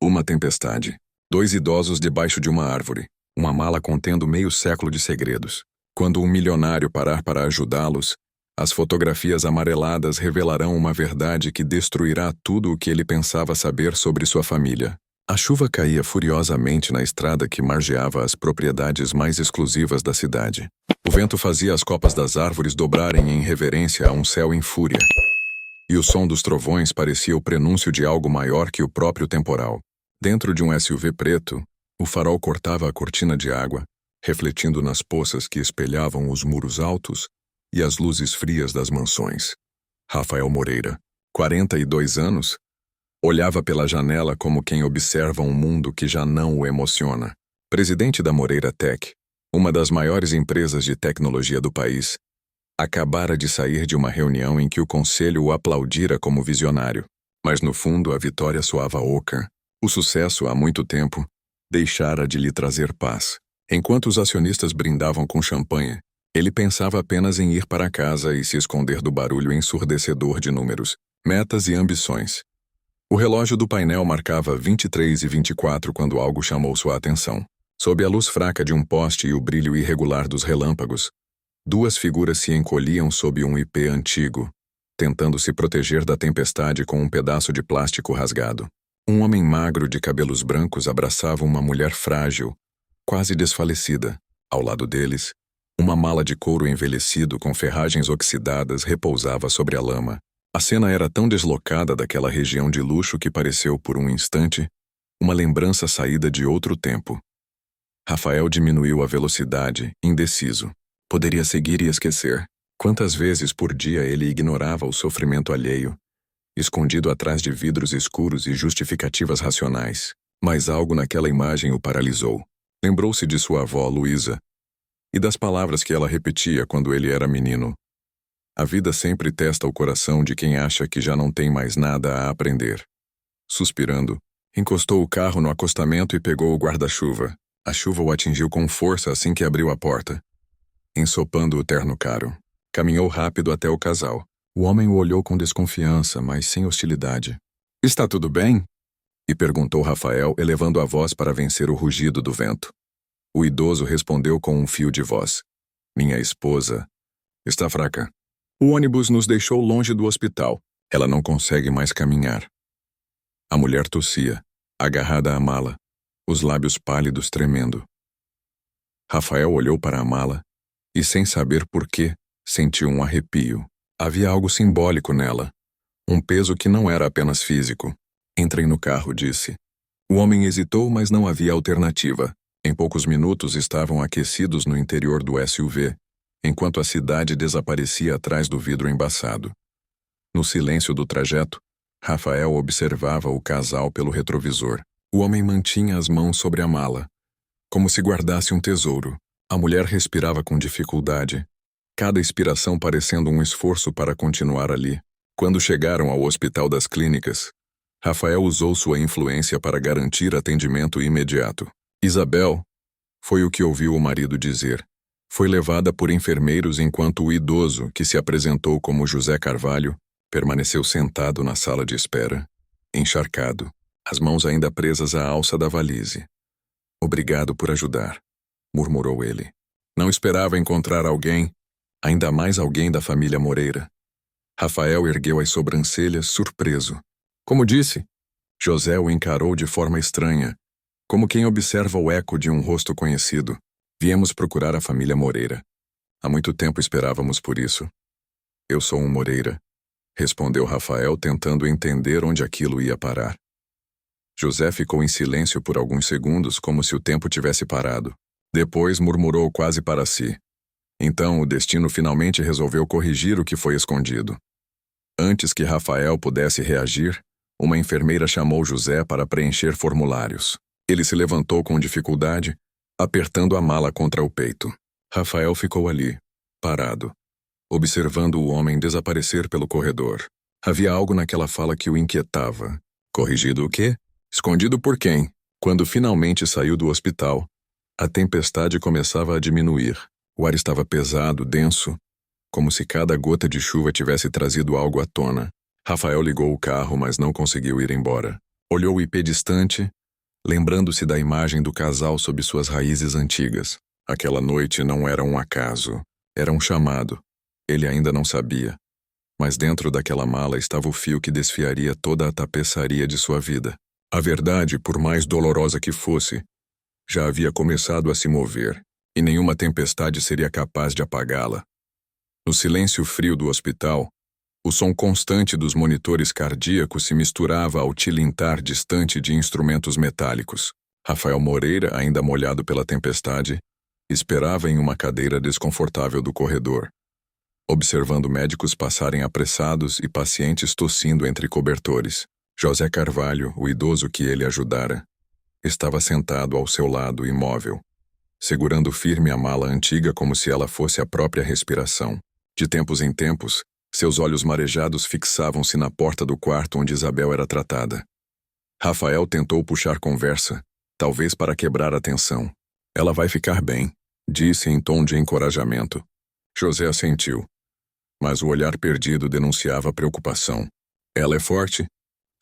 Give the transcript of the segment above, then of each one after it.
Uma tempestade. 2 idosos debaixo de uma árvore. Uma mala contendo meio século de segredos. Quando um milionário parar para ajudá-los, as fotografias amareladas revelarão uma verdade que destruirá tudo o que ele pensava saber sobre sua família. A chuva caía furiosamente na estrada que margeava as propriedades mais exclusivas da cidade. O vento fazia as copas das árvores dobrarem em reverência a um céu em fúria. E o som dos trovões parecia o prenúncio de algo maior que o próprio temporal. Dentro de um SUV preto, o farol cortava a cortina de água, refletindo nas poças que espelhavam os muros altos e as luzes frias das mansões. Rafael Moreira, 42 anos, olhava pela janela como quem observa um mundo que já não o emociona. Presidente da Moreira Tech, uma das maiores empresas de tecnologia do país, acabara de sair de uma reunião em que o conselho o aplaudira como visionário. Mas no fundo a vitória soava oca. O sucesso, há muito tempo, deixara de lhe trazer paz. Enquanto os acionistas brindavam com champanhe, ele pensava apenas em ir para casa e se esconder do barulho ensurdecedor de números, metas e ambições. O relógio do painel marcava 23h24 quando algo chamou sua atenção. Sob a luz fraca de um poste e o brilho irregular dos relâmpagos, 2 figuras se encolhiam sob um ipê antigo, tentando se proteger da tempestade com um pedaço de plástico rasgado. Um homem magro de cabelos brancos abraçava uma mulher frágil, quase desfalecida. Ao lado deles, uma mala de couro envelhecido com ferragens oxidadas repousava sobre a lama. A cena era tão deslocada daquela região de luxo que pareceu, por um instante, uma lembrança saída de outro tempo. Rafael diminuiu a velocidade, indeciso. Poderia seguir e esquecer. Quantas vezes por dia ele ignorava o sofrimento alheio, escondido atrás de vidros escuros e justificativas racionais. Mas algo naquela imagem o paralisou. Lembrou-se de sua avó, Luísa, e das palavras que ela repetia quando ele era menino. A vida sempre testa o coração de quem acha que já não tem mais nada a aprender. Suspirando, encostou o carro no acostamento e pegou o guarda-chuva. A chuva o atingiu com força assim que abriu a porta, ensopando o terno caro. Caminhou rápido até o casal. O homem o olhou com desconfiança, mas sem hostilidade. "Está tudo bem?" E perguntou Rafael, elevando a voz para vencer o rugido do vento. O idoso respondeu com um fio de voz. "Minha esposa está fraca. O ônibus nos deixou longe do hospital. Ela não consegue mais caminhar." A mulher tossia, agarrada à mala, os lábios pálidos tremendo. Rafael olhou para a mala e, sem saber por quê, sentiu um arrepio. Havia algo simbólico nela, um peso que não era apenas físico. "Entrem no carro", disse. O homem hesitou, mas não havia alternativa. Em poucos minutos estavam aquecidos no interior do SUV, enquanto a cidade desaparecia atrás do vidro embaçado. No silêncio do trajeto, Rafael observava o casal pelo retrovisor. O homem mantinha as mãos sobre a mala, como se guardasse um tesouro. A mulher respirava com dificuldade, cada expiração parecendo um esforço para continuar ali. Quando chegaram ao Hospital das Clínicas, Rafael usou sua influência para garantir atendimento imediato. Isabel, foi o que ouviu o marido dizer, foi levada por enfermeiros enquanto o idoso, que se apresentou como José Carvalho, permaneceu sentado na sala de espera, encharcado, as mãos ainda presas à alça da valise. "Obrigado por ajudar", murmurou ele. Não esperava encontrar alguém, ainda mais alguém da família Moreira. Rafael ergueu as sobrancelhas, surpreso. "Como disse?" José o encarou de forma estranha, como quem observa o eco de um rosto conhecido. "Viemos procurar a família Moreira. Há muito tempo esperávamos por isso." "Eu sou um Moreira", respondeu Rafael, tentando entender onde aquilo ia parar. José ficou em silêncio por alguns segundos, como se o tempo tivesse parado. Depois murmurou quase para si. Então o destino finalmente resolveu corrigir o que foi escondido. Antes que Rafael pudesse reagir, uma enfermeira chamou José para preencher formulários. Ele se levantou com dificuldade, apertando a mala contra o peito. Rafael ficou ali, parado, observando o homem desaparecer pelo corredor. Havia algo naquela fala que o inquietava. Corrigido o quê? Escondido por quem? Quando finalmente saiu do hospital, a tempestade começava a diminuir. O ar estava pesado, denso, como se cada gota de chuva tivesse trazido algo à tona. Rafael ligou o carro, mas não conseguiu ir embora. Olhou o IP distante, lembrando-se da imagem do casal sob suas raízes antigas. Aquela noite não era um acaso, era um chamado. Ele ainda não sabia. Mas dentro daquela mala estava o fio que desfiaria toda a tapeçaria de sua vida. A verdade, por mais dolorosa que fosse, já havia começado a se mover, e nenhuma tempestade seria capaz de apagá-la. No silêncio frio do hospital, o som constante dos monitores cardíacos se misturava ao tilintar distante de instrumentos metálicos. Rafael Moreira, ainda molhado pela tempestade, esperava em uma cadeira desconfortável do corredor, observando médicos passarem apressados e pacientes tossindo entre cobertores. José Carvalho, o idoso que ele ajudara, estava sentado ao seu lado, imóvel, segurando firme a mala antiga como se ela fosse a própria respiração. De tempos em tempos, seus olhos marejados fixavam-se na porta do quarto onde Isabel era tratada. Rafael tentou puxar conversa, talvez para quebrar a tensão. Ela vai ficar bem, disse em tom de encorajamento. José assentiu, mas o olhar perdido denunciava preocupação. Ela é forte?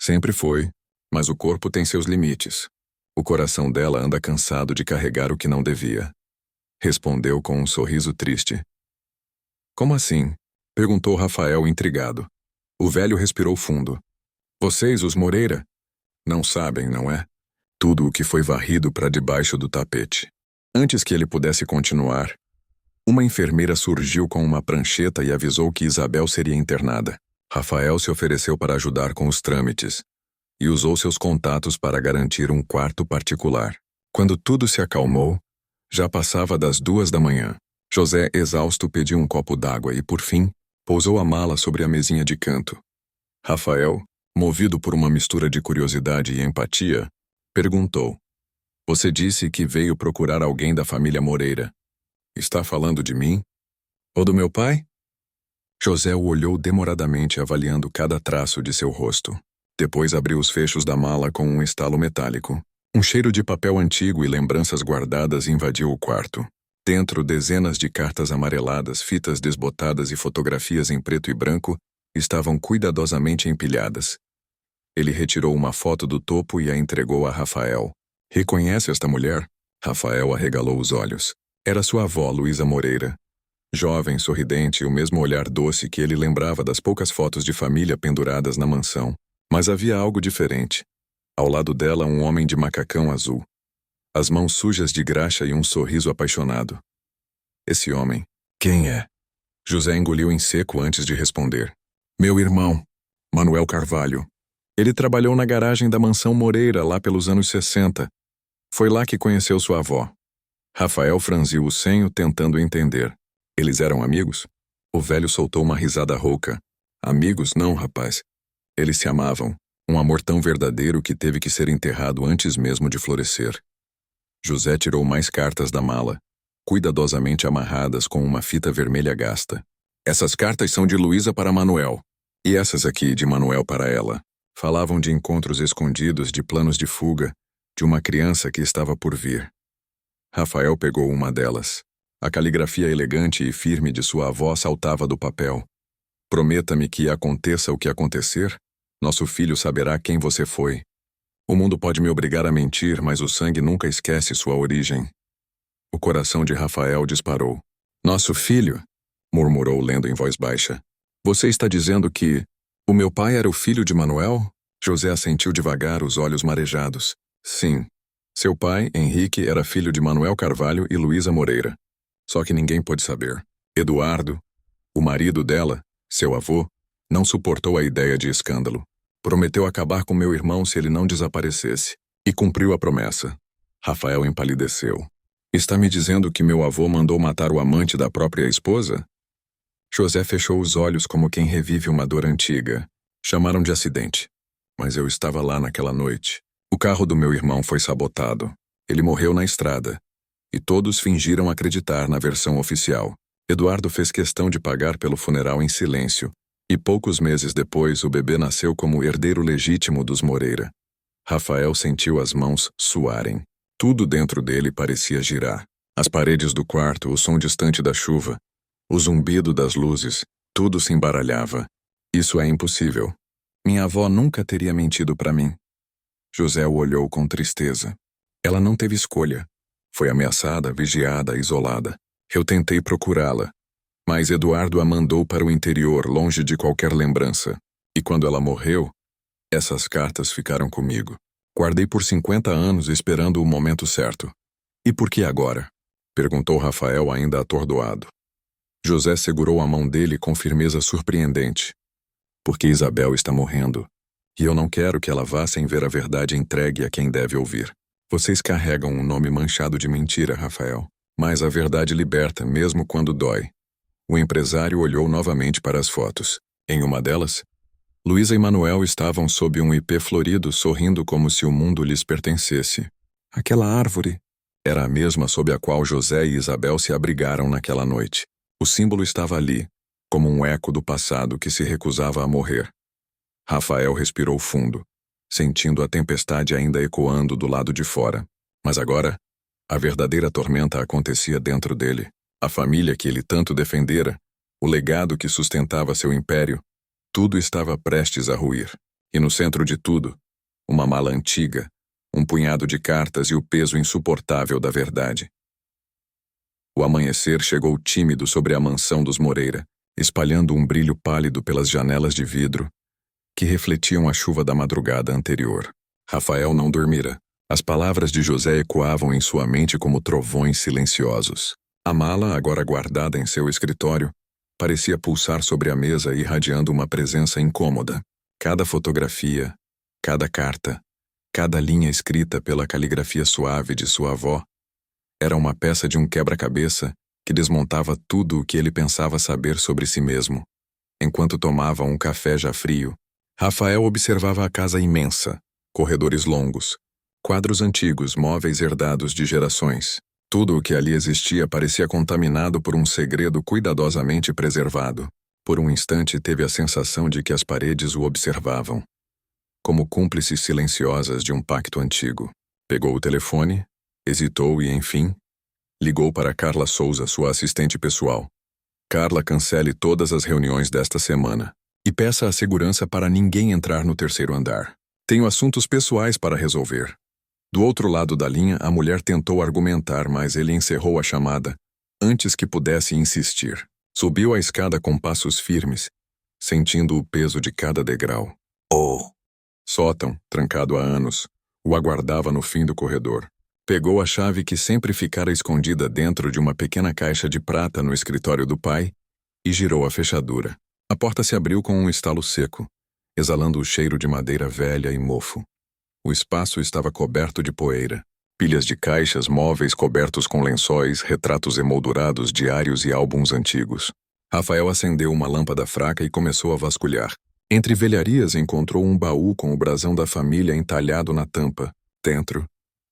Sempre foi, mas o corpo tem seus limites. O coração dela anda cansado de carregar o que não devia. Respondeu com um sorriso triste. Como assim? Perguntou Rafael intrigado. O velho respirou fundo. Vocês, os Moreira, não sabem, não é? Tudo o que foi varrido para debaixo do tapete. Antes que ele pudesse continuar, uma enfermeira surgiu com uma prancheta e avisou que Isabel seria internada. Rafael se ofereceu para ajudar com os trâmites e usou seus contatos para garantir um quarto particular. Quando tudo se acalmou, já passava das 2 da manhã. José, exausto, pediu um copo d'água e, por fim, pousou a mala sobre a mesinha de canto. Rafael, movido por uma mistura de curiosidade e empatia, perguntou. Você disse que veio procurar alguém da família Moreira. Está falando de mim? Ou do meu pai? José o olhou demoradamente, avaliando cada traço de seu rosto. Depois abriu os fechos da mala com um estalo metálico. Um cheiro de papel antigo e lembranças guardadas invadiu o quarto. Dentro, dezenas de cartas amareladas, fitas desbotadas e fotografias em preto e branco estavam cuidadosamente empilhadas. Ele retirou uma foto do topo e a entregou a Rafael. Reconhece esta mulher? Rafael arregalou os olhos. Era sua avó, Luísa Moreira. Jovem, sorridente e o mesmo olhar doce que ele lembrava das poucas fotos de família penduradas na mansão. Mas havia algo diferente. Ao lado dela, um homem de macacão azul. As mãos sujas de graxa e um sorriso apaixonado. Esse homem, quem é? José engoliu em seco antes de responder. Meu irmão, Manuel Carvalho. Ele trabalhou na garagem da mansão Moreira lá pelos anos 60. Foi lá que conheceu sua avó. Rafael franziu o senho, tentando entender. Eles eram amigos? O velho soltou uma risada rouca. Amigos não, rapaz. Eles se amavam. Um amor tão verdadeiro que teve que ser enterrado antes mesmo de florescer. José tirou mais cartas da mala, cuidadosamente amarradas com uma fita vermelha gasta. Essas cartas são de Luísa para Manuel. E essas aqui de Manuel para ela. Falavam de encontros escondidos, de planos de fuga, de uma criança que estava por vir. Rafael pegou uma delas. A caligrafia elegante e firme de sua avó saltava do papel. Prometa-me que aconteça o que acontecer, nosso filho saberá quem você foi. O mundo pode me obrigar a mentir, mas o sangue nunca esquece sua origem. O coração de Rafael disparou. Nosso filho? Murmurou lendo em voz baixa. Você está dizendo que o meu pai era o filho de Manuel? José assentiu devagar, os olhos marejados. Sim. Seu pai, Henrique, era filho de Manuel Carvalho e Luísa Moreira. Só que ninguém pôde saber. Eduardo, o marido dela, seu avô, não suportou a ideia de escândalo. Prometeu acabar com meu irmão se ele não desaparecesse. E cumpriu a promessa. Rafael empalideceu. Está me dizendo que meu avô mandou matar o amante da própria esposa? José fechou os olhos como quem revive uma dor antiga. Chamaram de acidente. Mas eu estava lá naquela noite. O carro do meu irmão foi sabotado. Ele morreu na estrada. E todos fingiram acreditar na versão oficial. Eduardo fez questão de pagar pelo funeral em silêncio. E poucos meses depois, o bebê nasceu como herdeiro legítimo dos Moreira. Rafael sentiu as mãos suarem. Tudo dentro dele parecia girar. As paredes do quarto, o som distante da chuva, o zumbido das luzes, tudo se embaralhava. Isso é impossível. Minha avó nunca teria mentido para mim. José o olhou com tristeza. Ela não teve escolha. Foi ameaçada, vigiada, isolada. Eu tentei procurá-la, mas Eduardo a mandou para o interior, longe de qualquer lembrança. E quando ela morreu, essas cartas ficaram comigo. Guardei por 50 anos esperando o momento certo. E por que agora? Perguntou Rafael, ainda atordoado. José segurou a mão dele com firmeza surpreendente. Porque Isabel está morrendo. E eu não quero que ela vá sem ver a verdade entregue a quem deve ouvir. Vocês carregam um nome manchado de mentira, Rafael. Mas a verdade liberta, mesmo quando dói. O empresário olhou novamente para as fotos. Em uma delas, Luísa e Manuel estavam sob um ipê florido, sorrindo como se o mundo lhes pertencesse. Aquela árvore era a mesma sob a qual José e Isabel se abrigaram naquela noite. O símbolo estava ali, como um eco do passado que se recusava a morrer. Rafael respirou fundo, sentindo a tempestade ainda ecoando do lado de fora. Mas agora, a verdadeira tormenta acontecia dentro dele. A família que ele tanto defendera, o legado que sustentava seu império, tudo estava prestes a ruir. E no centro de tudo, uma mala antiga, um punhado de cartas e o peso insuportável da verdade. O amanhecer chegou tímido sobre a mansão dos Moreira, espalhando um brilho pálido pelas janelas de vidro, que refletiam a chuva da madrugada anterior. Rafael não dormira. As palavras de José ecoavam em sua mente como trovões silenciosos. A mala, agora guardada em seu escritório, parecia pulsar sobre a mesa, irradiando uma presença incômoda. Cada fotografia, cada carta, cada linha escrita pela caligrafia suave de sua avó, era uma peça de um quebra-cabeça que desmontava tudo o que ele pensava saber sobre si mesmo. Enquanto tomava um café já frio, Rafael observava a casa imensa, corredores longos, quadros antigos, móveis herdados de gerações. Tudo o que ali existia parecia contaminado por um segredo cuidadosamente preservado. Por um instante teve a sensação de que as paredes o observavam, como cúmplices silenciosas de um pacto antigo. Pegou o telefone, hesitou e, enfim, ligou para Carla Souza, sua assistente pessoal. Carla, cancele todas as reuniões desta semana. E peça a segurança para ninguém entrar no terceiro andar. Tenho assuntos pessoais para resolver. Do outro lado da linha, a mulher tentou argumentar, mas ele encerrou a chamada, antes que pudesse insistir. Subiu a escada com passos firmes, sentindo o peso de cada degrau. O sótão, trancado há anos, o aguardava no fim do corredor. Pegou a chave que sempre ficara escondida dentro de uma pequena caixa de prata no escritório do pai e girou a fechadura. A porta se abriu com um estalo seco, exalando o cheiro de madeira velha e mofo. O espaço estava coberto de poeira. Pilhas de caixas, móveis cobertos com lençóis, retratos emoldurados, diários e álbuns antigos. Rafael acendeu uma lâmpada fraca e começou a vasculhar. Entre velharias encontrou um baú com o brasão da família entalhado na tampa. Dentro,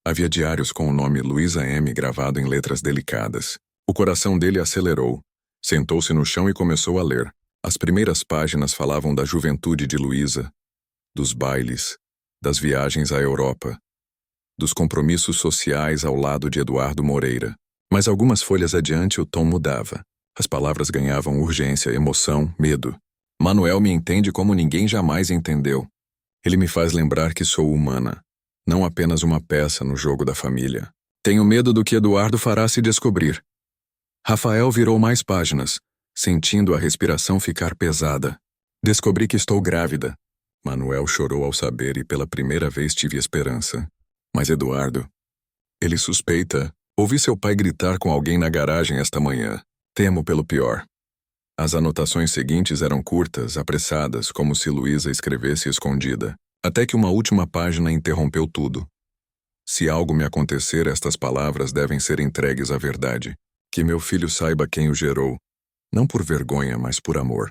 havia diários com o nome Luísa M. gravado em letras delicadas. O coração dele acelerou. Sentou-se no chão e começou a ler. As primeiras páginas falavam da juventude de Luísa, dos bailes, das viagens à Europa, dos compromissos sociais ao lado de Eduardo Moreira. Mas algumas folhas adiante o tom mudava. As palavras ganhavam urgência, emoção, medo. Manuel me entende como ninguém jamais entendeu. Ele me faz lembrar que sou humana, não apenas uma peça no jogo da família. Tenho medo do que Eduardo fará se descobrir. Rafael virou mais páginas, sentindo a respiração ficar pesada. Descobri que estou grávida. Manuel chorou ao saber e pela primeira vez tive esperança. Mas Eduardo, ele suspeita. Ouvi seu pai gritar com alguém na garagem esta manhã. Temo pelo pior. As anotações seguintes eram curtas, apressadas, como se Luísa escrevesse escondida. Até que uma última página interrompeu tudo. Se algo me acontecer, estas palavras devem ser entregues à verdade. Que meu filho saiba quem o gerou. Não por vergonha, mas por amor.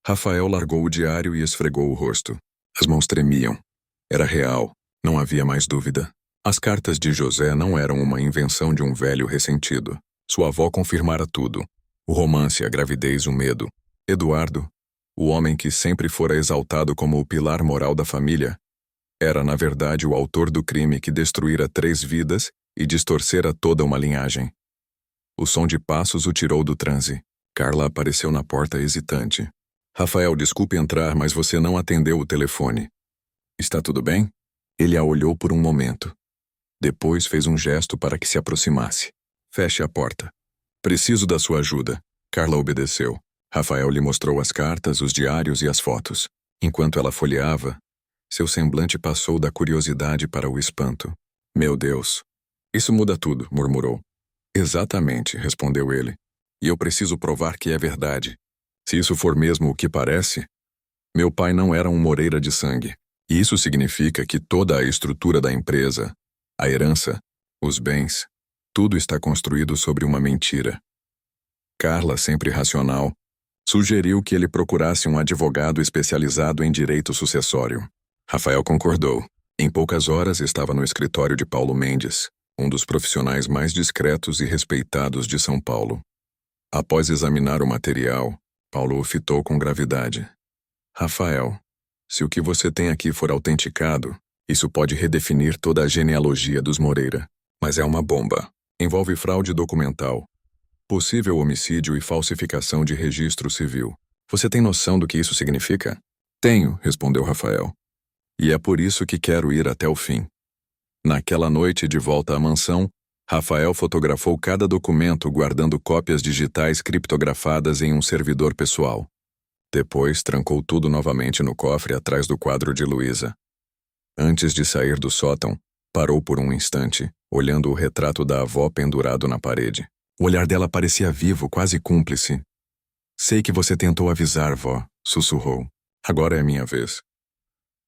Rafael largou o diário e esfregou o rosto. As mãos tremiam. Era real. Não havia mais dúvida. As cartas de José não eram uma invenção de um velho ressentido. Sua avó confirmara tudo. O romance, a gravidez, o medo. Eduardo, o homem que sempre fora exaltado como o pilar moral da família, era, na verdade, o autor do crime que destruíra 3 vidas e distorcera toda uma linhagem. O som de passos o tirou do transe. Carla apareceu na porta hesitante. Rafael, desculpe entrar, mas você não atendeu o telefone. Está tudo bem? Ele a olhou por um momento. Depois fez um gesto para que se aproximasse. Feche a porta. Preciso da sua ajuda. Carla obedeceu. Rafael lhe mostrou as cartas, os diários e as fotos. Enquanto ela folheava, seu semblante passou da curiosidade para o espanto. Meu Deus! Isso muda tudo, murmurou. Exatamente, respondeu ele. E eu preciso provar que é verdade. Se isso for mesmo o que parece, meu pai não era um Moreira de sangue. E isso significa que toda a estrutura da empresa, a herança, os bens, tudo está construído sobre uma mentira. Carla, sempre racional, sugeriu que ele procurasse um advogado especializado em direito sucessório. Rafael concordou. Em poucas horas estava no escritório de Paulo Mendes, um dos profissionais mais discretos e respeitados de São Paulo. Após examinar o material, Paulo o fitou com gravidade. Rafael, se o que você tem aqui for autenticado, isso pode redefinir toda a genealogia dos Moreira. Mas é uma bomba. Envolve fraude documental, possível homicídio e falsificação de registro civil. Você tem noção do que isso significa? Tenho, respondeu Rafael. E é por isso que quero ir até o fim. Naquela noite, de volta à mansão, Rafael fotografou cada documento guardando cópias digitais criptografadas em um servidor pessoal. Depois, trancou tudo novamente no cofre atrás do quadro de Luísa. Antes de sair do sótão, parou por um instante, olhando o retrato da avó pendurado na parede. O olhar dela parecia vivo, quase cúmplice. Sei que você tentou avisar, vó, sussurrou. Agora é minha vez.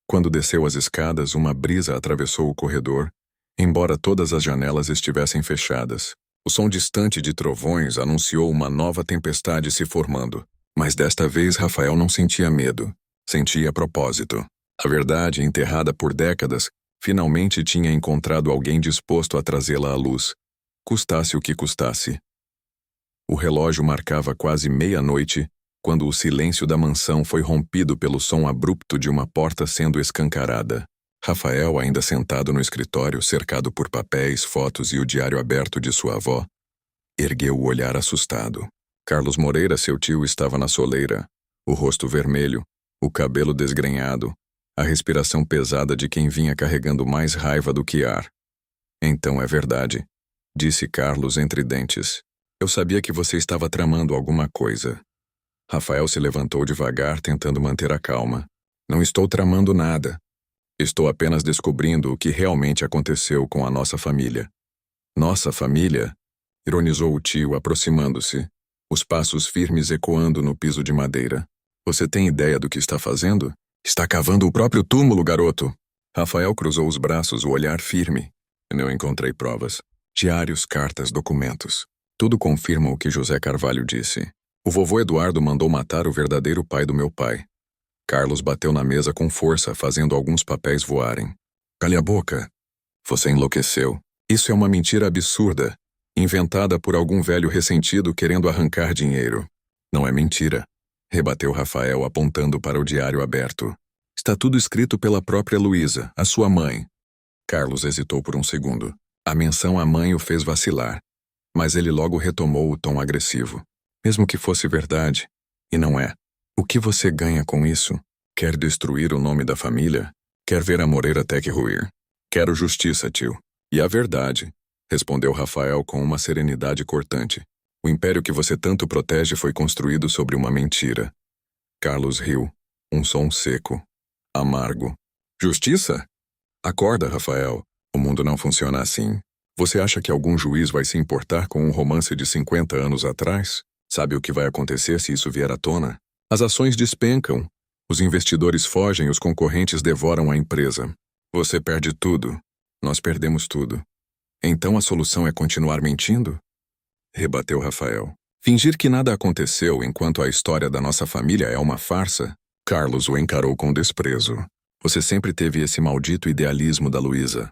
Quando desceu as escadas, uma brisa atravessou o corredor, embora todas as janelas estivessem fechadas. O som distante de trovões anunciou uma nova tempestade se formando. Mas desta vez Rafael não sentia medo. Sentia propósito. A verdade, enterrada por décadas, finalmente tinha encontrado alguém disposto a trazê-la à luz, custasse o que custasse. O relógio marcava quase meia-noite, quando o silêncio da mansão foi rompido pelo som abrupto de uma porta sendo escancarada. Rafael, ainda sentado no escritório, cercado por papéis, fotos e o diário aberto de sua avó, ergueu o olhar assustado. Carlos Moreira, seu tio, estava na soleira, o rosto vermelho, o cabelo desgrenhado, a respiração pesada de quem vinha carregando mais raiva do que ar. Então é verdade, disse Carlos entre dentes. Eu sabia que você estava tramando alguma coisa. Rafael se levantou devagar, tentando manter a calma. Não estou tramando nada. Estou apenas descobrindo o que realmente aconteceu com a nossa família. Nossa família? Ironizou o tio, aproximando-se, os passos firmes ecoando no piso de madeira. Você tem ideia do que está fazendo? Está cavando o próprio túmulo, garoto! Rafael cruzou os braços, o olhar firme. Não encontrei provas. Diários, cartas, documentos. Tudo confirma o que José Carvalho disse. O vovô Eduardo mandou matar o verdadeiro pai do meu pai. Carlos bateu na mesa com força, fazendo alguns papéis voarem. Cale a boca. Você enlouqueceu. Isso é uma mentira absurda, inventada por algum velho ressentido querendo arrancar dinheiro. Não é mentira, rebateu Rafael apontando para o diário aberto. Está tudo escrito pela própria Luísa, a sua mãe. Carlos hesitou por um segundo. A menção à mãe o fez vacilar, mas ele logo retomou o tom agressivo. Mesmo que fosse verdade, e não é. O que você ganha com isso? Quer destruir o nome da família? Quer ver a Moreira Tech ruir? Quero justiça, tio. E a verdade, respondeu Rafael com uma serenidade cortante. O império que você tanto protege foi construído sobre uma mentira. Carlos riu, um som seco, amargo. Justiça? Acorda, Rafael. O mundo não funciona assim. Você acha que algum juiz vai se importar com um romance de 50 anos atrás? Sabe o que vai acontecer se isso vier à tona? As ações despencam, os investidores fogem, os concorrentes devoram a empresa. Você perde tudo, nós perdemos tudo. Então a solução é continuar mentindo? Rebateu Rafael. Fingir que nada aconteceu enquanto a história da nossa família é uma farsa? Carlos o encarou com desprezo. Você sempre teve esse maldito idealismo da Luísa.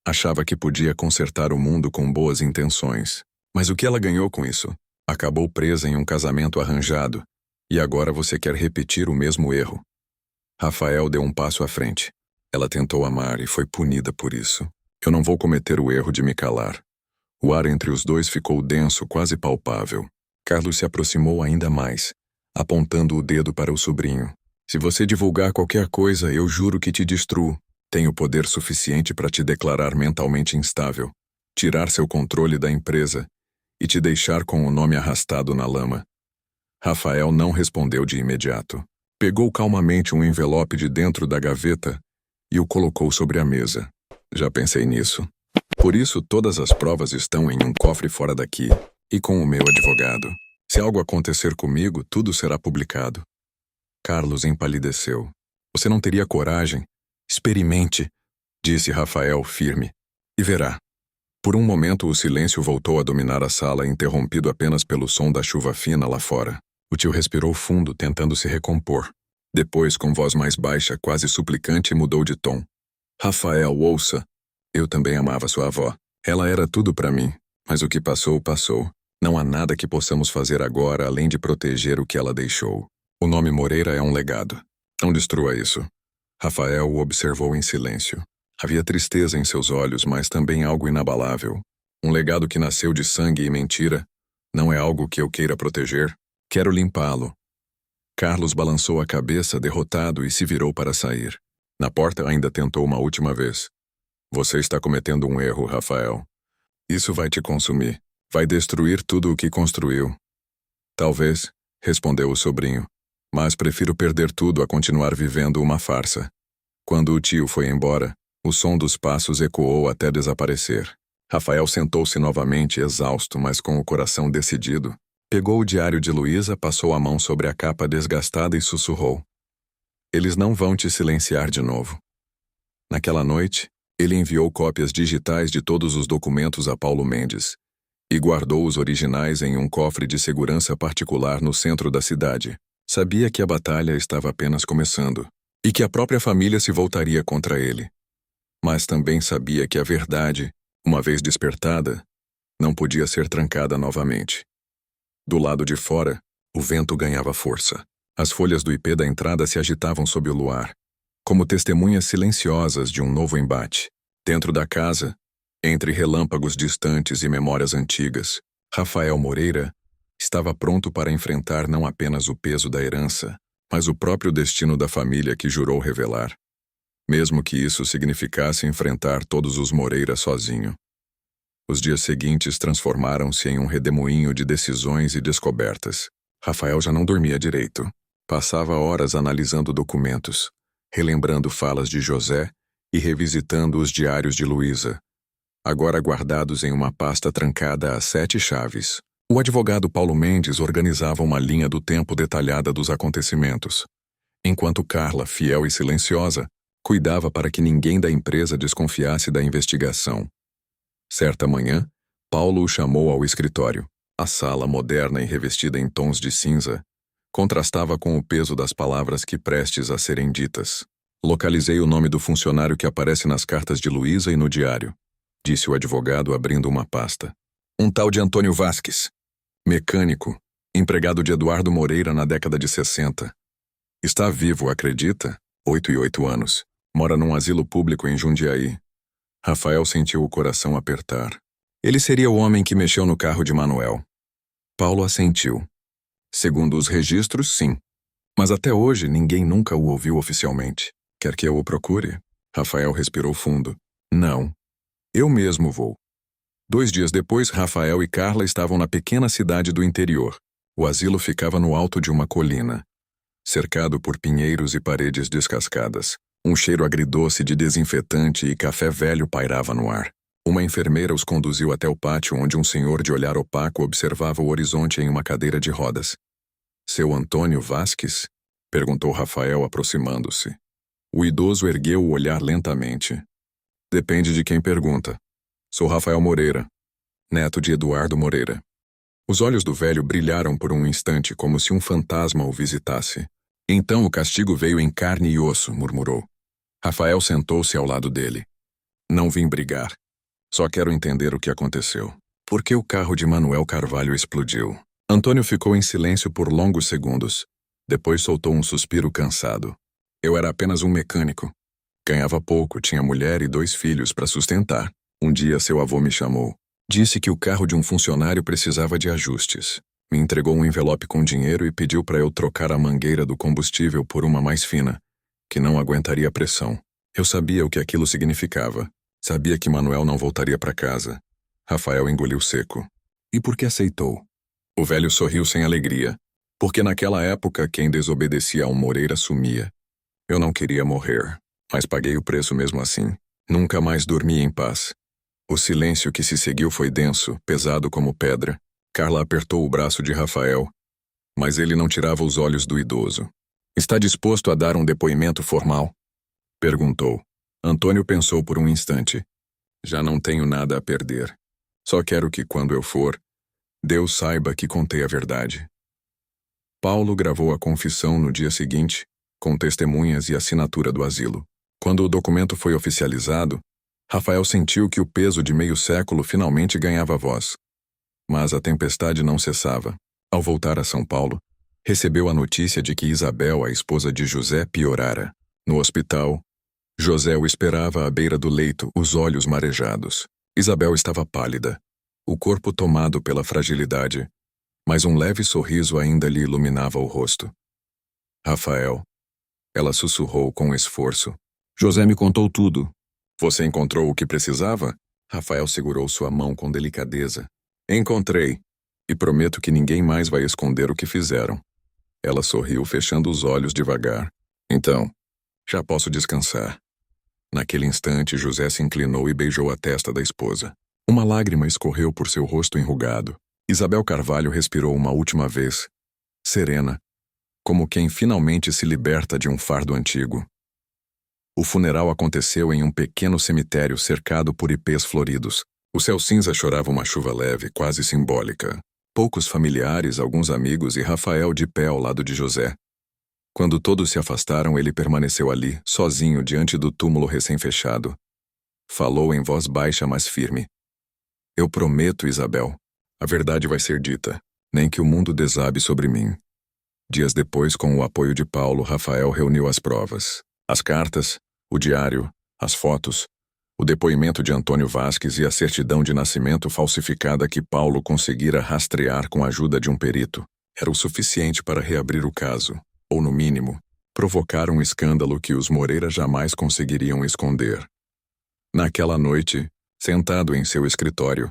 Achava que podia consertar o mundo com boas intenções. Mas o que ela ganhou com isso? Acabou presa em um casamento arranjado, e agora você quer repetir o mesmo erro. Rafael deu um passo à frente. Ela tentou amar e foi punida por isso. Eu não vou cometer o erro de me calar. O ar entre os dois ficou denso, quase palpável. Carlos se aproximou ainda mais, apontando o dedo para o sobrinho. Se você divulgar qualquer coisa, eu juro que te destruo. Tenho poder suficiente para te declarar mentalmente instável, tirar seu controle da empresa e te deixar com o nome arrastado na lama. Rafael não respondeu de imediato. Pegou calmamente um envelope de dentro da gaveta e o colocou sobre a mesa. Já pensei nisso. Por isso, todas as provas estão em um cofre fora daqui e com o meu advogado. Se algo acontecer comigo, tudo será publicado. Carlos empalideceu. Você não teria coragem? Experimente, disse Rafael firme, e verá. Por um momento o silêncio voltou a dominar a sala, interrompido apenas pelo som da chuva fina lá fora. O tio respirou fundo, tentando se recompor. Depois, com voz mais baixa, quase suplicante, mudou de tom. Rafael, ouça. Eu também amava sua avó. Ela era tudo para mim, mas o que passou, passou. Não há nada que possamos fazer agora além de proteger o que ela deixou. O nome Moreira é um legado. Não destrua isso. Rafael o observou em silêncio. Havia tristeza em seus olhos, mas também algo inabalável. Um legado que nasceu de sangue e mentira. Não é algo que eu queira proteger. Quero limpá-lo. Carlos balançou a cabeça, derrotado, e se virou para sair. Na porta ainda tentou uma última vez. Você está cometendo um erro, Rafael. Isso vai te consumir. Vai destruir tudo o que construiu. Talvez, respondeu o sobrinho. Mas prefiro perder tudo a continuar vivendo uma farsa. Quando o tio foi embora, o som dos passos ecoou até desaparecer. Rafael sentou-se novamente, exausto, mas com o coração decidido. Pegou o diário de Luísa, passou a mão sobre a capa desgastada e sussurrou. Eles não vão te silenciar de novo. Naquela noite, ele enviou cópias digitais de todos os documentos a Paulo Mendes e guardou os originais em um cofre de segurança particular no centro da cidade. Sabia que a batalha estava apenas começando e que a própria família se voltaria contra ele. Mas também sabia que a verdade, uma vez despertada, não podia ser trancada novamente. Do lado de fora, o vento ganhava força. As folhas do ipê da entrada se agitavam sob o luar, como testemunhas silenciosas de um novo embate. Dentro da casa, entre relâmpagos distantes e memórias antigas, Rafael Moreira estava pronto para enfrentar não apenas o peso da herança, mas o próprio destino da família que jurou revelar. Mesmo que isso significasse enfrentar todos os Moreira sozinho. Os dias seguintes transformaram-se em um redemoinho de decisões e descobertas. Rafael já não dormia direito. Passava horas analisando documentos, relembrando falas de José e revisitando os diários de Luísa, agora guardados em uma pasta trancada a 7 chaves. O advogado Paulo Mendes organizava uma linha do tempo detalhada dos acontecimentos, enquanto Carla, fiel e silenciosa, cuidava para que ninguém da empresa desconfiasse da investigação. Certa manhã, Paulo o chamou ao escritório. A sala, moderna e revestida em tons de cinza, contrastava com o peso das palavras que prestes a serem ditas. Localizei o nome do funcionário que aparece nas cartas de Luísa e no diário, disse o advogado abrindo uma pasta. Um tal de Antônio Vasques, mecânico, empregado de Eduardo Moreira na década de 60. Está vivo, acredita? 8 e 8 anos. Mora num asilo público em Jundiaí. Rafael sentiu o coração apertar. Ele seria o homem que mexeu no carro de Manuel. Paulo assentiu. Segundo os registros, sim. Mas até hoje ninguém nunca o ouviu oficialmente. Quer que eu o procure? Rafael respirou fundo. Não. Eu mesmo vou. 2 dias depois, Rafael e Carla estavam na pequena cidade do interior. O asilo ficava no alto de uma colina, cercado por pinheiros e paredes descascadas. Um cheiro agridoce de desinfetante e café velho pairava no ar. Uma enfermeira os conduziu até o pátio onde um senhor de olhar opaco observava o horizonte em uma cadeira de rodas. Seu Antônio Vasques? Perguntou Rafael, aproximando-se. O idoso ergueu o olhar lentamente. Depende de quem pergunta. Sou Rafael Moreira, neto de Eduardo Moreira. Os olhos do velho brilharam por um instante como se um fantasma o visitasse. Então o castigo veio em carne e osso, murmurou. Rafael sentou-se ao lado dele. Não vim brigar. Só quero entender o que aconteceu. Por que o carro de Manuel Carvalho explodiu? Antônio ficou em silêncio por longos segundos. Depois soltou um suspiro cansado. Eu era apenas um mecânico. Ganhava pouco, tinha mulher e 2 filhos para sustentar. Um dia seu avô me chamou. Disse que o carro de um funcionário precisava de ajustes. Me entregou um envelope com dinheiro e pediu para eu trocar a mangueira do combustível por uma mais fina, que não aguentaria a pressão. Eu sabia o que aquilo significava. Sabia que Manuel não voltaria para casa. Rafael engoliu seco. E por que aceitou? O velho sorriu sem alegria. Porque naquela época quem desobedecia a um Moreira sumia. Eu não queria morrer, mas paguei o preço mesmo assim. Nunca mais dormi em paz. O silêncio que se seguiu foi denso, pesado como pedra. Carla apertou o braço de Rafael, mas ele não tirava os olhos do idoso. Está disposto a dar um depoimento formal? Perguntou. Antônio pensou por um instante. Já não tenho nada a perder. Só quero que, quando eu for, Deus saiba que contei a verdade. Paulo gravou a confissão no dia seguinte, com testemunhas e assinatura do asilo. Quando o documento foi oficializado, Rafael sentiu que o peso de meio século finalmente ganhava voz. Mas a tempestade não cessava. Ao voltar a São Paulo, recebeu a notícia de que Isabel, a esposa de José, piorara. No hospital, José o esperava à beira do leito, os olhos marejados. Isabel estava pálida, o corpo tomado pela fragilidade, mas um leve sorriso ainda lhe iluminava o rosto. Rafael, ela sussurrou com esforço. José me contou tudo. Você encontrou o que precisava? Rafael segurou sua mão com delicadeza. Encontrei, e prometo que ninguém mais vai esconder o que fizeram. Ela sorriu, fechando os olhos devagar. Então, já posso descansar. Naquele instante, José se inclinou e beijou a testa da esposa. Uma lágrima escorreu por seu rosto enrugado. Isabel Carvalho respirou uma última vez, serena, como quem finalmente se liberta de um fardo antigo. O funeral aconteceu em um pequeno cemitério cercado por ipês floridos. O céu cinza chorava uma chuva leve, quase simbólica. Poucos familiares, alguns amigos e Rafael de pé ao lado de José. Quando todos se afastaram, ele permaneceu ali, sozinho, diante do túmulo recém-fechado. Falou em voz baixa, mas firme. Eu prometo, Isabel, a verdade vai ser dita, nem que o mundo desabe sobre mim. Dias depois, com o apoio de Paulo, Rafael reuniu as provas. As cartas, o diário, as fotos, o depoimento de Antônio Vasques e a certidão de nascimento falsificada que Paulo conseguira rastrear com a ajuda de um perito, era o suficiente para reabrir o caso, ou no mínimo, provocar um escândalo que os Moreira jamais conseguiriam esconder. Naquela noite, sentado em seu escritório,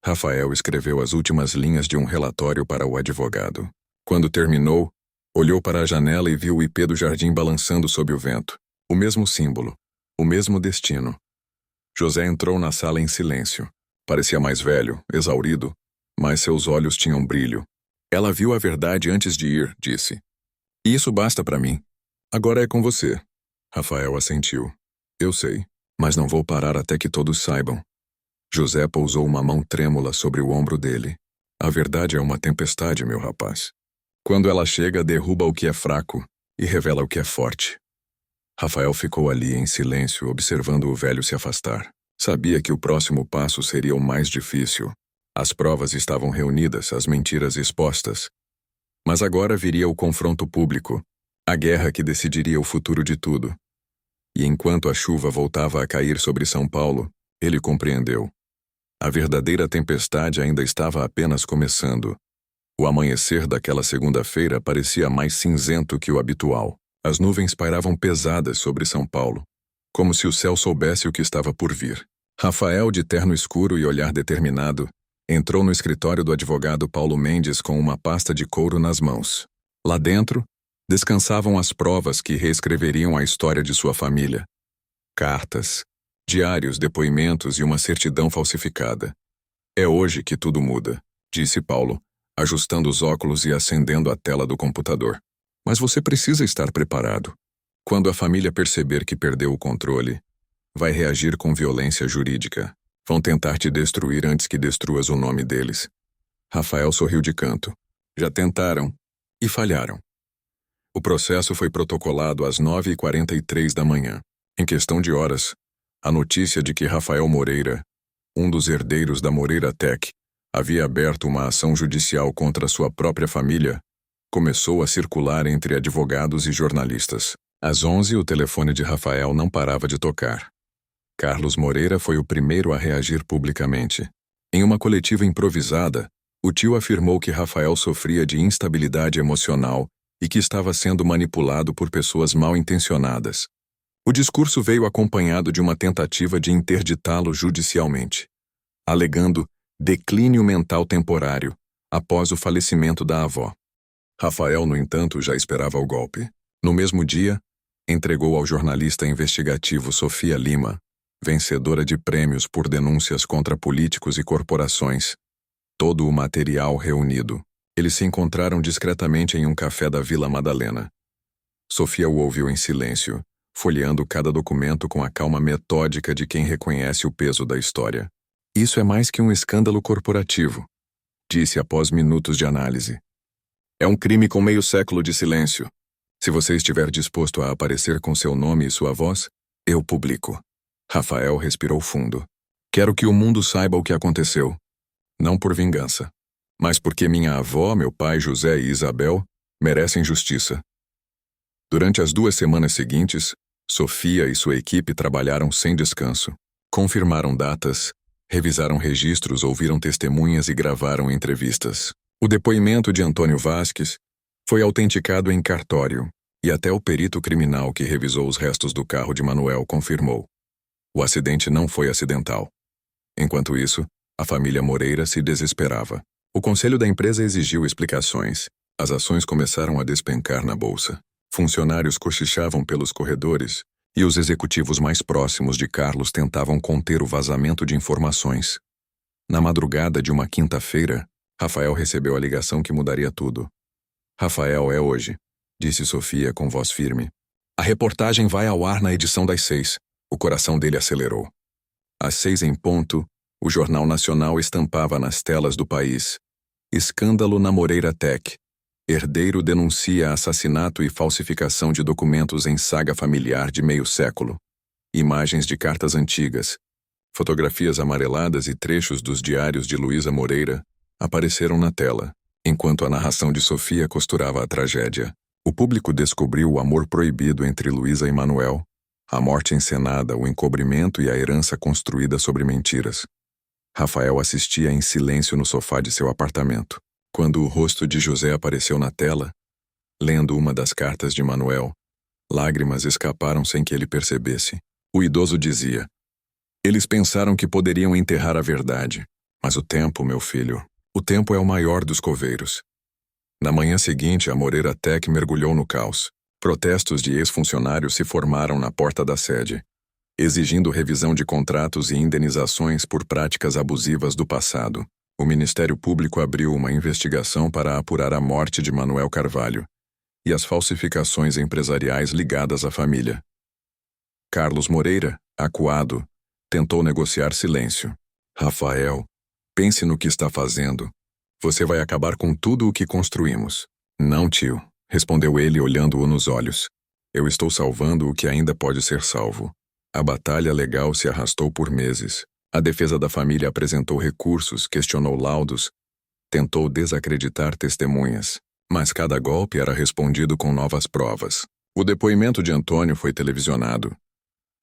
Rafael escreveu as últimas linhas de um relatório para o advogado. Quando terminou, olhou para a janela e viu o ipê do jardim balançando sob o vento. O mesmo símbolo, o mesmo destino. José entrou na sala em silêncio. Parecia mais velho, exaurido, mas seus olhos tinham brilho. Ela viu a verdade antes de ir, disse. E isso basta para mim. Agora é com você. Rafael assentiu. Eu sei, mas não vou parar até que todos saibam. José pousou uma mão trêmula sobre o ombro dele. A verdade é uma tempestade, meu rapaz. Quando ela chega, derruba o que é fraco e revela o que é forte. Rafael ficou ali em silêncio, observando o velho se afastar. Sabia que o próximo passo seria o mais difícil. As provas estavam reunidas, as mentiras expostas. Mas agora viria o confronto público, a guerra que decidiria o futuro de tudo. E enquanto a chuva voltava a cair sobre São Paulo, ele compreendeu. A verdadeira tempestade ainda estava apenas começando. O amanhecer daquela segunda-feira parecia mais cinzento que o habitual. As nuvens pairavam pesadas sobre São Paulo, como se o céu soubesse o que estava por vir. Rafael, de terno escuro e olhar determinado, entrou no escritório do advogado Paulo Mendes com uma pasta de couro nas mãos. Lá dentro, descansavam as provas que reescreveriam a história de sua família. Cartas, diários, depoimentos e uma certidão falsificada. É hoje que tudo muda, disse Paulo, ajustando os óculos e acendendo a tela do computador. Mas você precisa estar preparado. Quando a família perceber que perdeu o controle, vai reagir com violência jurídica. Vão tentar te destruir antes que destruas o nome deles. Rafael sorriu de canto. Já tentaram e falharam. O processo foi protocolado às 9h43 da manhã. Em questão de horas, a notícia de que Rafael Moreira, um dos herdeiros da Moreira Tech, havia aberto uma ação judicial contra sua própria família, começou a circular entre advogados e jornalistas. Às 11h, o telefone de Rafael não parava de tocar. Carlos Moreira foi o primeiro a reagir publicamente. Em uma coletiva improvisada, o tio afirmou que Rafael sofria de instabilidade emocional e que estava sendo manipulado por pessoas mal intencionadas. O discurso veio acompanhado de uma tentativa de interditá-lo judicialmente, alegando declínio mental temporário após o falecimento da avó. Rafael, no entanto, já esperava o golpe. No mesmo dia, entregou ao jornalista investigativo Sofia Lima, vencedora de prêmios por denúncias contra políticos e corporações, todo o material reunido. Eles se encontraram discretamente em um café da Vila Madalena. Sofia o ouviu em silêncio, folheando cada documento com a calma metódica de quem reconhece o peso da história. Isso é mais que um escândalo corporativo, disse após minutos de análise. É um crime com meio século de silêncio. Se você estiver disposto a aparecer com seu nome e sua voz, eu publico. Rafael respirou fundo. Quero que o mundo saiba o que aconteceu. Não por vingança, mas porque minha avó, meu pai José e Isabel merecem justiça. Durante as 2 semanas seguintes, Sofia e sua equipe trabalharam sem descanso. Confirmaram datas, revisaram registros, ouviram testemunhas e gravaram entrevistas. O depoimento de Antônio Vasques foi autenticado em cartório, e até o perito criminal que revisou os restos do carro de Manuel confirmou. O acidente não foi acidental. Enquanto isso, a família Moreira se desesperava. O conselho da empresa exigiu explicações. As ações começaram a despencar na bolsa. Funcionários cochichavam pelos corredores, e os executivos mais próximos de Carlos tentavam conter o vazamento de informações. Na madrugada de uma quinta-feira, Rafael recebeu a ligação que mudaria tudo. Rafael, é hoje, disse Sofia com voz firme. A reportagem vai ao ar na edição das 6. O coração dele acelerou. Às 6 em ponto, o Jornal Nacional estampava nas telas do país: escândalo na Moreira Tech. Herdeiro denuncia assassinato e falsificação de documentos em saga familiar de meio século. Imagens de cartas antigas, fotografias amareladas e trechos dos diários de Luísa Moreira apareceram na tela, enquanto a narração de Sofia costurava a tragédia. O público descobriu o amor proibido entre Luísa e Manuel, a morte encenada, o encobrimento e a herança construída sobre mentiras. Rafael assistia em silêncio no sofá de seu apartamento. Quando o rosto de José apareceu na tela, lendo uma das cartas de Manuel, lágrimas escaparam sem que ele percebesse. O idoso dizia: eles pensaram que poderiam enterrar a verdade, mas o tempo, meu filho, o tempo é o maior dos coveiros. Na manhã seguinte, a Moreira Tech mergulhou no caos. Protestos de ex-funcionários se formaram na porta da sede, exigindo revisão de contratos e indenizações por práticas abusivas do passado. O Ministério Público abriu uma investigação para apurar a morte de Manuel Carvalho e as falsificações empresariais ligadas à família. Carlos Moreira, acuado, tentou negociar silêncio. Rafael, pense no que está fazendo. Você vai acabar com tudo o que construímos. Não, tio, respondeu ele olhando-o nos olhos. Eu estou salvando o que ainda pode ser salvo. A batalha legal se arrastou por meses. A defesa da família apresentou recursos, questionou laudos, tentou desacreditar testemunhas, mas cada golpe era respondido com novas provas. O depoimento de Antônio foi televisionado.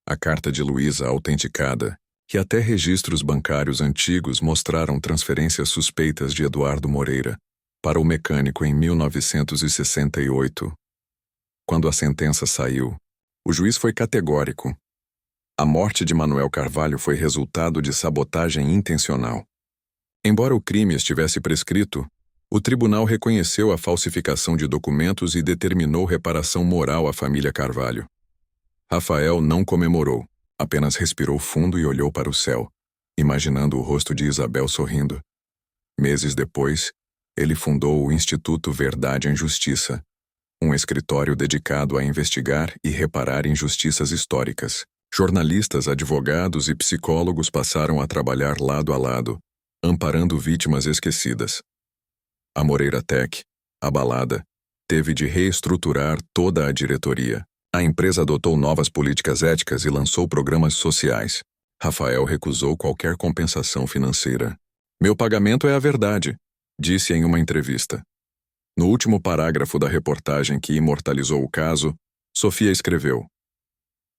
A carta de Luísa autenticada, e até registros bancários antigos mostraram transferências suspeitas de Eduardo Moreira para o mecânico em 1968. Quando a sentença saiu, o juiz foi categórico. A morte de Manuel Carvalho foi resultado de sabotagem intencional. Embora o crime estivesse prescrito, o tribunal reconheceu a falsificação de documentos e determinou reparação moral à família Carvalho. Rafael não comemorou, apenas respirou fundo e olhou para o céu, imaginando o rosto de Isabel sorrindo. Meses depois, ele fundou o Instituto Verdade em Justiça, um escritório dedicado a investigar e reparar injustiças históricas. Jornalistas, advogados e psicólogos passaram a trabalhar lado a lado, amparando vítimas esquecidas. A Moreira Tech, abalada, teve de reestruturar toda a diretoria. A empresa adotou novas políticas éticas e lançou programas sociais. Rafael recusou qualquer compensação financeira. Meu pagamento é a verdade, disse em uma entrevista. No último parágrafo da reportagem que imortalizou o caso, Sofia escreveu: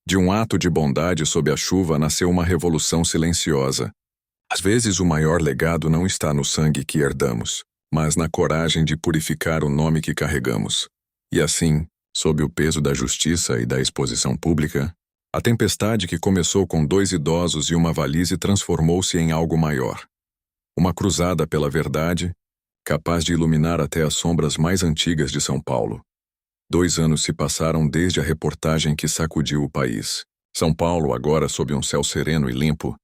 de um ato de bondade sob a chuva nasceu uma revolução silenciosa. Às vezes o maior legado não está no sangue que herdamos, mas na coragem de purificar o nome que carregamos. E assim, sob o peso da justiça e da exposição pública, A tempestade que começou com 2 idosos e uma valise transformou-se em algo maior. Uma cruzada pela verdade, capaz de iluminar até as sombras mais antigas de São Paulo. 2 anos se passaram desde a reportagem que sacudiu o país. São Paulo, agora sob um céu sereno e limpo,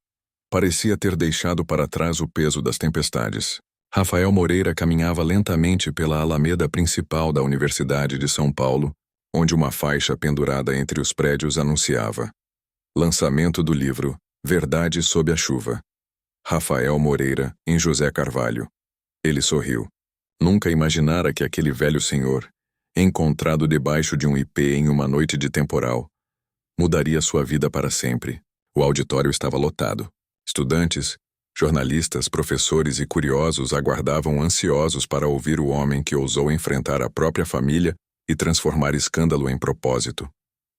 parecia ter deixado para trás o peso das tempestades. Rafael Moreira caminhava lentamente pela alameda principal da Universidade de São Paulo, onde uma faixa pendurada entre os prédios anunciava: lançamento do livro Verdade sob a Chuva. Rafael Moreira, em José Carvalho. Ele sorriu. Nunca imaginara que aquele velho senhor, encontrado debaixo de um ipê em uma noite de temporal, mudaria sua vida para sempre. O auditório estava lotado. Estudantes, jornalistas, professores e curiosos aguardavam ansiosos para ouvir o homem que ousou enfrentar a própria família e transformar escândalo em propósito.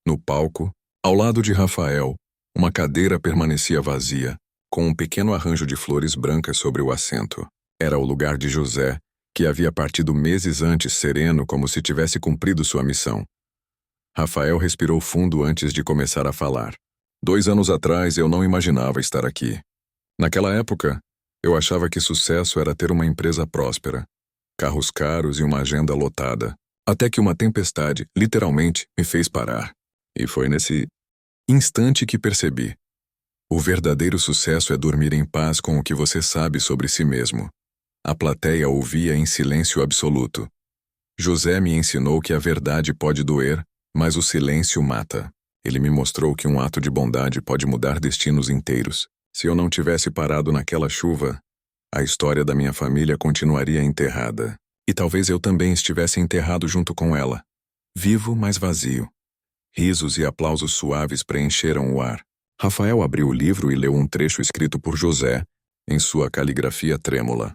No palco, ao lado de Rafael, uma cadeira permanecia vazia, com um pequeno arranjo de flores brancas sobre o assento. Era o lugar de José, que havia partido meses antes sereno como se tivesse cumprido sua missão. Rafael respirou fundo antes de começar a falar. 2 anos atrás eu não imaginava estar aqui. Naquela época, eu achava que sucesso era ter uma empresa próspera, carros caros e uma agenda lotada. Até que uma tempestade, literalmente, me fez parar. E foi nesse instante que percebi. O verdadeiro sucesso é dormir em paz com o que você sabe sobre si mesmo. A plateia ouvia em silêncio absoluto. José me ensinou que a verdade pode doer, mas o silêncio mata. Ele me mostrou que um ato de bondade pode mudar destinos inteiros. Se eu não tivesse parado naquela chuva, a história da minha família continuaria enterrada. E talvez eu também estivesse enterrado junto com ela. Vivo, mas vazio. Risos e aplausos suaves preencheram o ar. Rafael abriu o livro e leu um trecho escrito por José, em sua caligrafia trêmula.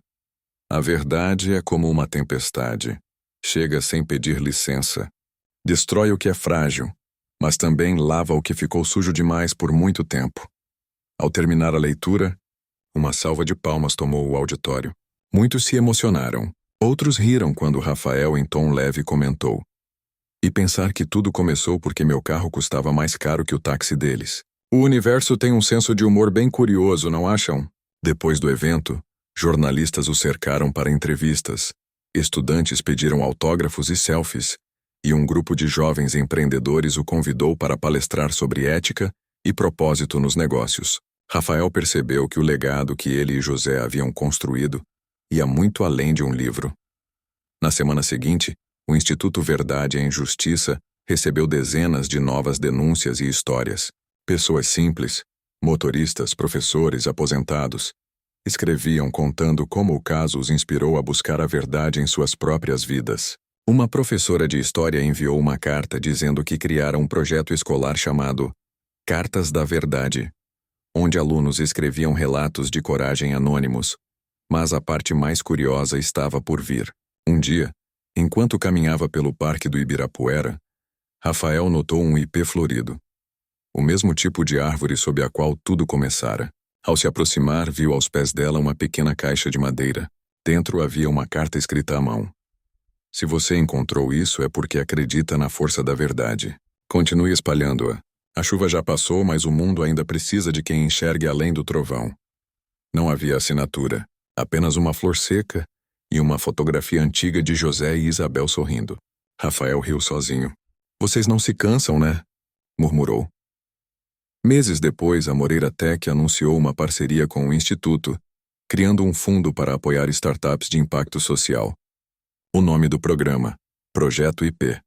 A verdade é como uma tempestade. Chega sem pedir licença. Destrói o que é frágil, mas também lava o que ficou sujo demais por muito tempo. Ao terminar a leitura, uma salva de palmas tomou o auditório. Muitos se emocionaram. Outros riram quando Rafael, em tom leve, comentou: e pensar que tudo começou porque meu carro custava mais caro que o táxi deles. O universo tem um senso de humor bem curioso, não acham? Depois do evento, jornalistas o cercaram para entrevistas, estudantes pediram autógrafos e selfies, e um grupo de jovens empreendedores o convidou para palestrar sobre ética e propósito nos negócios. Rafael percebeu que o legado que ele e José haviam construído ia muito além de um livro. Na semana seguinte, o Instituto Verdade em Justiça recebeu dezenas de novas denúncias e histórias. Pessoas simples, motoristas, professores, aposentados, escreviam contando como o caso os inspirou a buscar a verdade em suas próprias vidas. Uma professora de história enviou uma carta dizendo que criara um projeto escolar chamado Cartas da Verdade, onde alunos escreviam relatos de coragem anônimos. Mas a parte mais curiosa estava por vir. Um dia, enquanto caminhava pelo Parque do Ibirapuera, Rafael notou um ipê florido. O mesmo tipo de árvore sob a qual tudo começara. Ao se aproximar, viu aos pés dela uma pequena caixa de madeira. Dentro havia uma carta escrita à mão. Se você encontrou isso é porque acredita na força da verdade. Continue espalhando-a. A chuva já passou, mas o mundo ainda precisa de quem enxergue além do trovão. Não havia assinatura, apenas uma flor seca e uma fotografia antiga de José e Isabel sorrindo. Rafael riu sozinho. Vocês não se cansam, né? Murmurou. Meses depois, a Moreira Tech anunciou uma parceria com o Instituto, criando um fundo para apoiar startups de impacto social. O nome do programa: Projeto IP.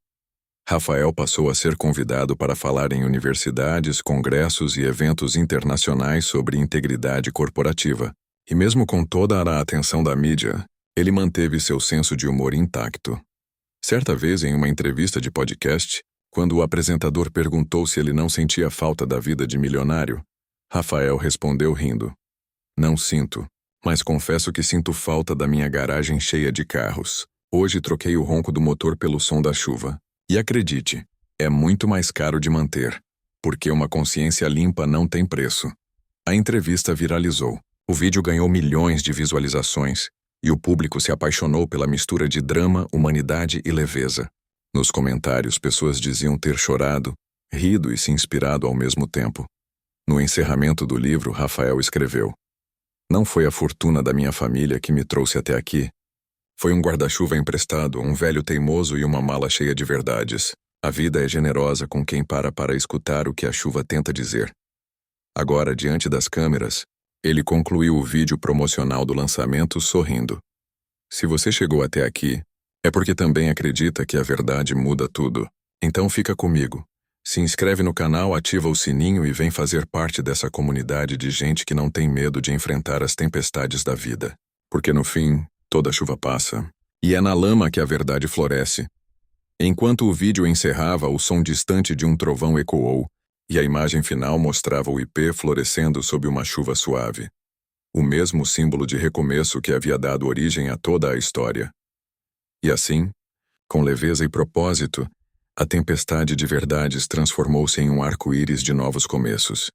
Rafael passou a ser convidado para falar em universidades, congressos e eventos internacionais sobre integridade corporativa. E mesmo com toda a atenção da mídia, ele manteve seu senso de humor intacto. Certa vez, em uma entrevista de podcast, quando o apresentador perguntou se ele não sentia falta da vida de milionário, Rafael respondeu rindo: não sinto, mas confesso que sinto falta da minha garagem cheia de carros. Hoje troquei o ronco do motor pelo som da chuva. E acredite, é muito mais caro de manter, porque uma consciência limpa não tem preço. A entrevista viralizou. O vídeo ganhou milhões de visualizações, e o público se apaixonou pela mistura de drama, humanidade e leveza. Nos comentários, pessoas diziam ter chorado, rido e se inspirado ao mesmo tempo. No encerramento do livro, Rafael escreveu: "Não foi a fortuna da minha família que me trouxe até aqui. Foi um guarda-chuva emprestado, um velho teimoso e uma mala cheia de verdades. A vida é generosa com quem para escutar o que a chuva tenta dizer." Agora, diante das câmeras, ele concluiu o vídeo promocional do lançamento sorrindo. Se você chegou até aqui, é porque também acredita que a verdade muda tudo. Então fica comigo. Se inscreve no canal, ativa o sininho e vem fazer parte dessa comunidade de gente que não tem medo de enfrentar as tempestades da vida. Porque no fim, toda chuva passa. E é na lama que a verdade floresce. Enquanto o vídeo encerrava, o som distante de um trovão ecoou, e a imagem final mostrava o ipê florescendo sob uma chuva suave. O mesmo símbolo de recomeço que havia dado origem a toda a história. E assim, com leveza e propósito, a tempestade de verdades transformou-se em um arco-íris de novos começos.